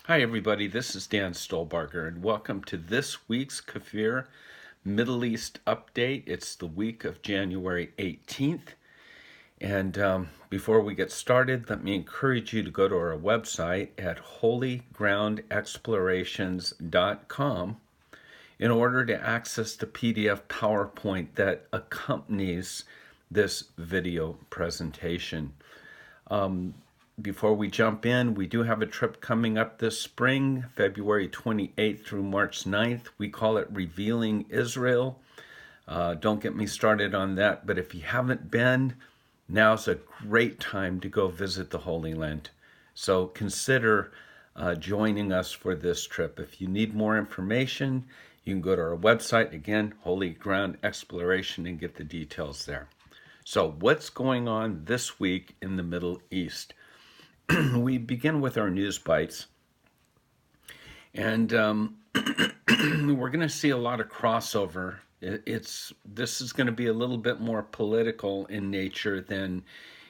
Hi, everybody. This is Dan Stolebarger, and welcome to this week's KFIR Middle East Update. It's the week of January 18th. And before we get started, let me encourage you to go to our website at holygroundexplorations.com in order to access the PDF PowerPoint that accompanies this video presentation. Before we jump in, we do have a trip coming up this spring, February 28th through March 9th. We call it Revealing Israel. Don't get me started on that, but if you haven't been, now's a great time to go visit the Holy Land. So consider joining us for this trip. If you need more information, you can go to our website, again, Holy Ground Exploration, and get the details there. So what's going on this week in the Middle East? We begin with our news bites, and we're going to see a lot of crossover. This is going to be a little bit more political in nature than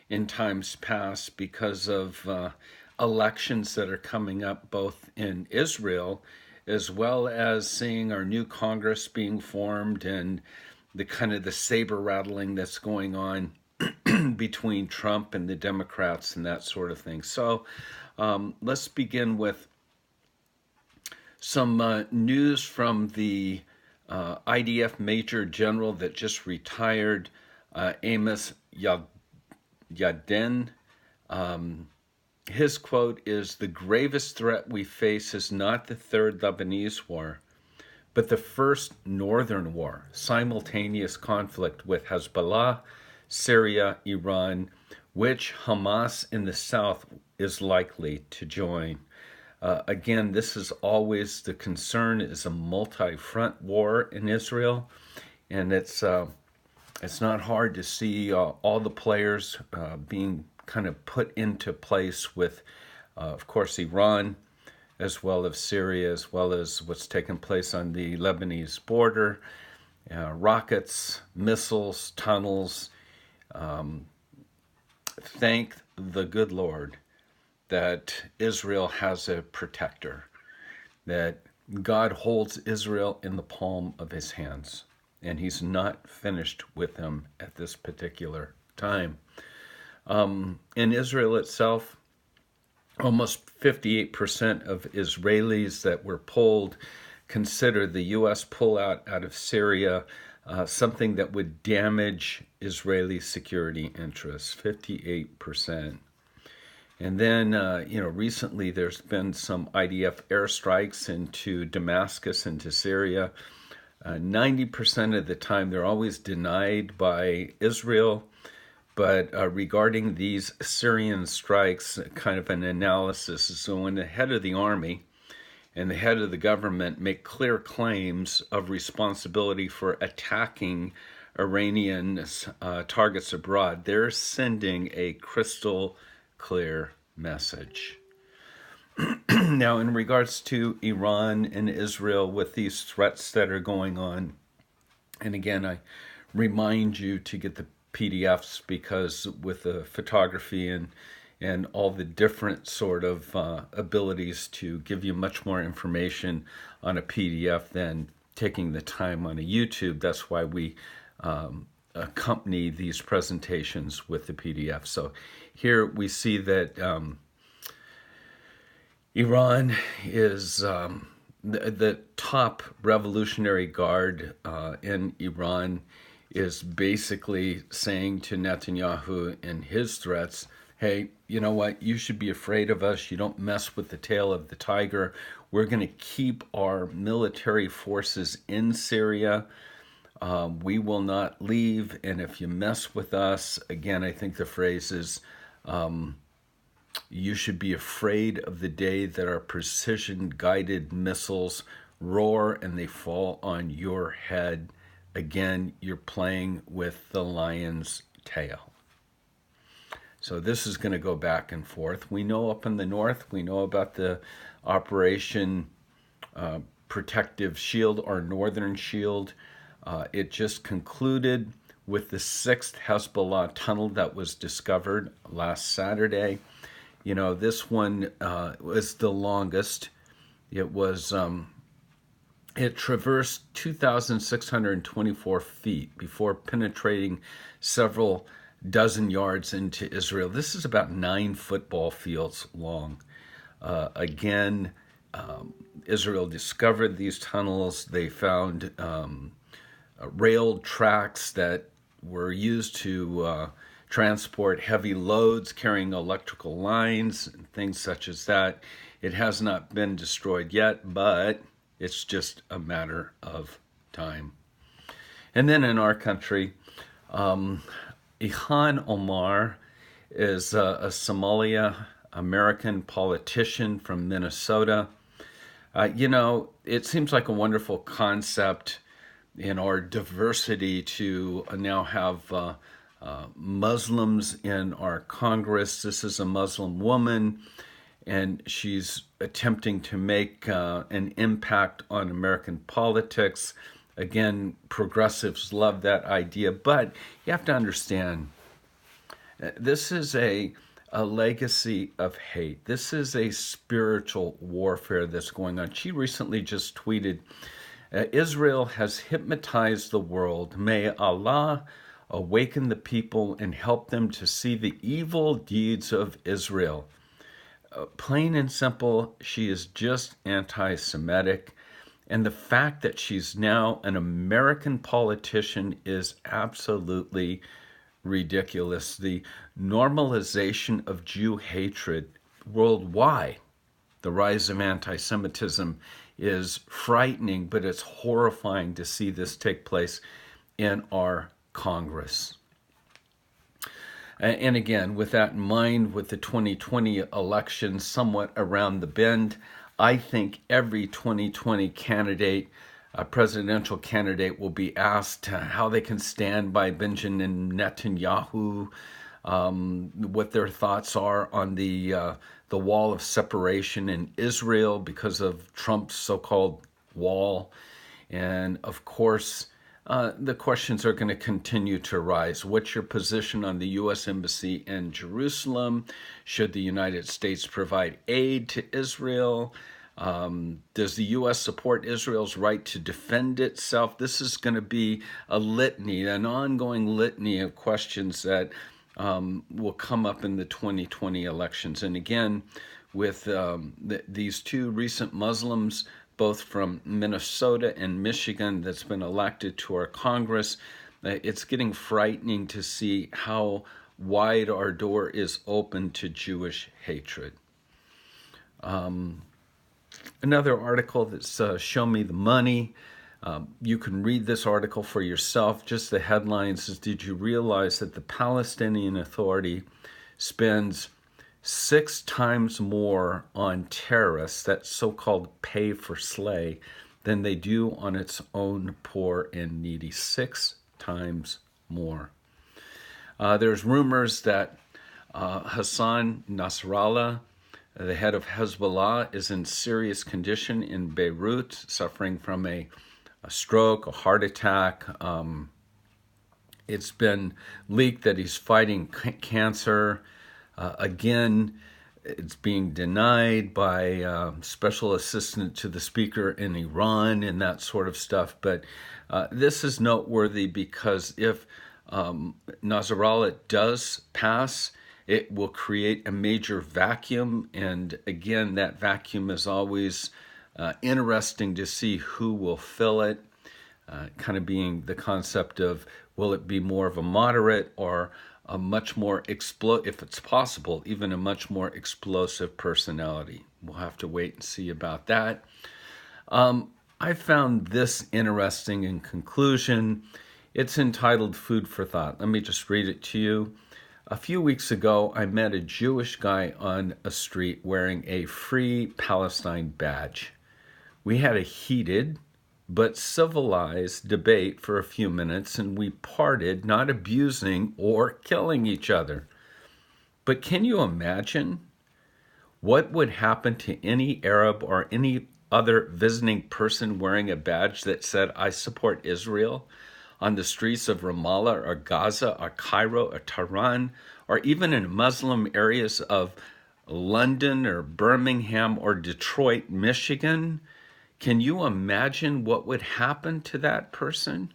in times past because of elections that are coming up both in Israel as well as seeing our new Congress being formed and the kind of the saber rattling that's going on between Trump and the Democrats and that sort of thing. So let's begin with some news from the IDF Major General that just retired, Amos Yadin. His quote is, "The gravest threat we face is not the third Lebanese war, but the first northern war, simultaneous conflict with Hezbollah, Syria, Iran, which Hamas in the south is likely to join." Again, this is always the concern, is a multi-front war in Israel, and it's not hard to see all the players being kind of put into place with, of course, Iran, as well as Syria, as well as what's taking place on the Lebanese border, rockets, missiles, tunnels. Thank the good Lord that Israel has a protector, that God holds Israel in the palm of his hands, and he's not finished with them at this particular time. In Israel itself, almost 58% of Israelis that were polled consider the U.S. pullout out of Syria something that would damage Israeli security interests, 58%. And then, recently there's been some IDF airstrikes into Damascus, into Syria. 90% of the time, they're always denied by Israel. But regarding these Syrian strikes, kind of an analysis is, so when the head of the army and the head of the government make clear claims of responsibility for attacking Iranian targets abroad, they're sending a crystal clear message. Now, in regards to Iran and Israel with these threats that are going on, and again, I remind you to get the PDFs because with the photography and all the different sort of abilities to give you much more information on a PDF than taking the time on a YouTube. That's why we accompany these presentations with the PDF. So here we see that Iran is the top Revolutionary Guard in Iran is basically saying to Netanyahu in his threats, hey, you know what, you should be afraid of us. You don't mess with the tail of the tiger. We're going to keep our military forces in Syria. We will not leave. And if you mess with us, again, I think the phrase is, you should be afraid of the day that our precision-guided missiles roar and they fall on your head. Again, you're playing with the lion's tail. So this is going to go back and forth. We know up in the north, we know about the Operation Protective Shield or Northern Shield. It just concluded with the 6th Hezbollah tunnel that was discovered last Saturday. This one was the longest. It was it traversed 2,624 feet before penetrating several dozen yards into Israel. This is about 9 football fields long. Again, Israel discovered these tunnels. They found railed tracks that were used to transport heavy loads carrying electrical lines and things such as that. It has not been destroyed yet, but it's just a matter of time. And then in our country, Ilhan Omar is a Somalia American politician from Minnesota. It seems like a wonderful concept in our diversity to now have Muslims in our Congress. This is a Muslim woman, and she's attempting to make an impact on American politics. Again, progressives love that idea, but you have to understand, this is a legacy of hate. This is a spiritual warfare that's going on. She recently just tweeted, Israel has hypnotized the world. May Allah awaken the people and help them to see the evil deeds of Israel. Plain and simple, she is just anti-Semitic. And the fact that she's now an American politician is absolutely ridiculous. The normalization of Jew hatred worldwide, the rise of anti-Semitism, is frightening, but it's horrifying to see this take place in our Congress. And again, with that in mind, with the 2020 election somewhat around the bend, I think every 2020 candidate, presidential candidate, will be asked how they can stand by Benjamin Netanyahu, what their thoughts are on the wall of separation in Israel because of Trump's so-called wall. And of course, the questions are going to continue to rise. What's your position on the U.S. Embassy in Jerusalem? Should the United States provide aid to Israel? Does the U.S. support Israel's right to defend itself? This is going to be a litany, an ongoing litany of questions that will come up in the 2020 elections. And again, with these two recent Muslims, both from Minnesota and Michigan, that's been elected to our Congress, it's getting frightening to see how wide our door is open to Jewish hatred. Another article that's Show Me the Money. You can read this article for yourself. Just the headlines is, did you realize that the Palestinian Authority spends 6 times more on terrorists, that so-called pay for slay, than they do on its own poor and needy? 6 times more. There's rumors that Hassan Nasrallah, the head of Hezbollah, is in serious condition in Beirut, suffering from a stroke, a heart attack. It's been leaked that he's fighting cancer. Again, it's being denied by special assistant to the speaker in Iran and that sort of stuff. But this is noteworthy because if Nasrallah does pass, it will create a major vacuum. And again, that vacuum is always interesting to see who will fill it, kind of being the concept of, will it be more of a moderate or a much more if it's possible, even a much more explosive personality? We'll have to wait and see about that. I found this interesting in conclusion. It's entitled Food for Thought. Let me just read it to you. A few weeks ago, I met a Jewish guy on a street wearing a Free Palestine badge. We had a heated but civilized debate for a few minutes, and we parted, not abusing or killing each other. But can you imagine what would happen to any Arab or any other visiting person wearing a badge that said, I support Israel, on the streets of Ramallah or Gaza or Cairo or Tehran, or even in Muslim areas of London or Birmingham or Detroit, Michigan, can you imagine what would happen to that person?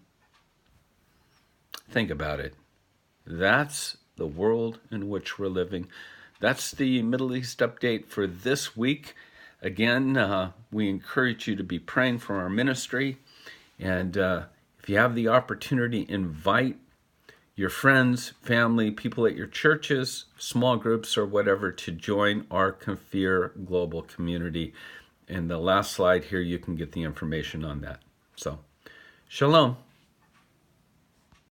Think about it. That's the world in which we're living. That's the Middle East update for this week. Again, we encourage you to be praying for our ministry. And if you have the opportunity, invite your friends, family, people at your churches, small groups, or whatever to join our KFIR global community. In the last slide here, you can get the information on that. So, shalom.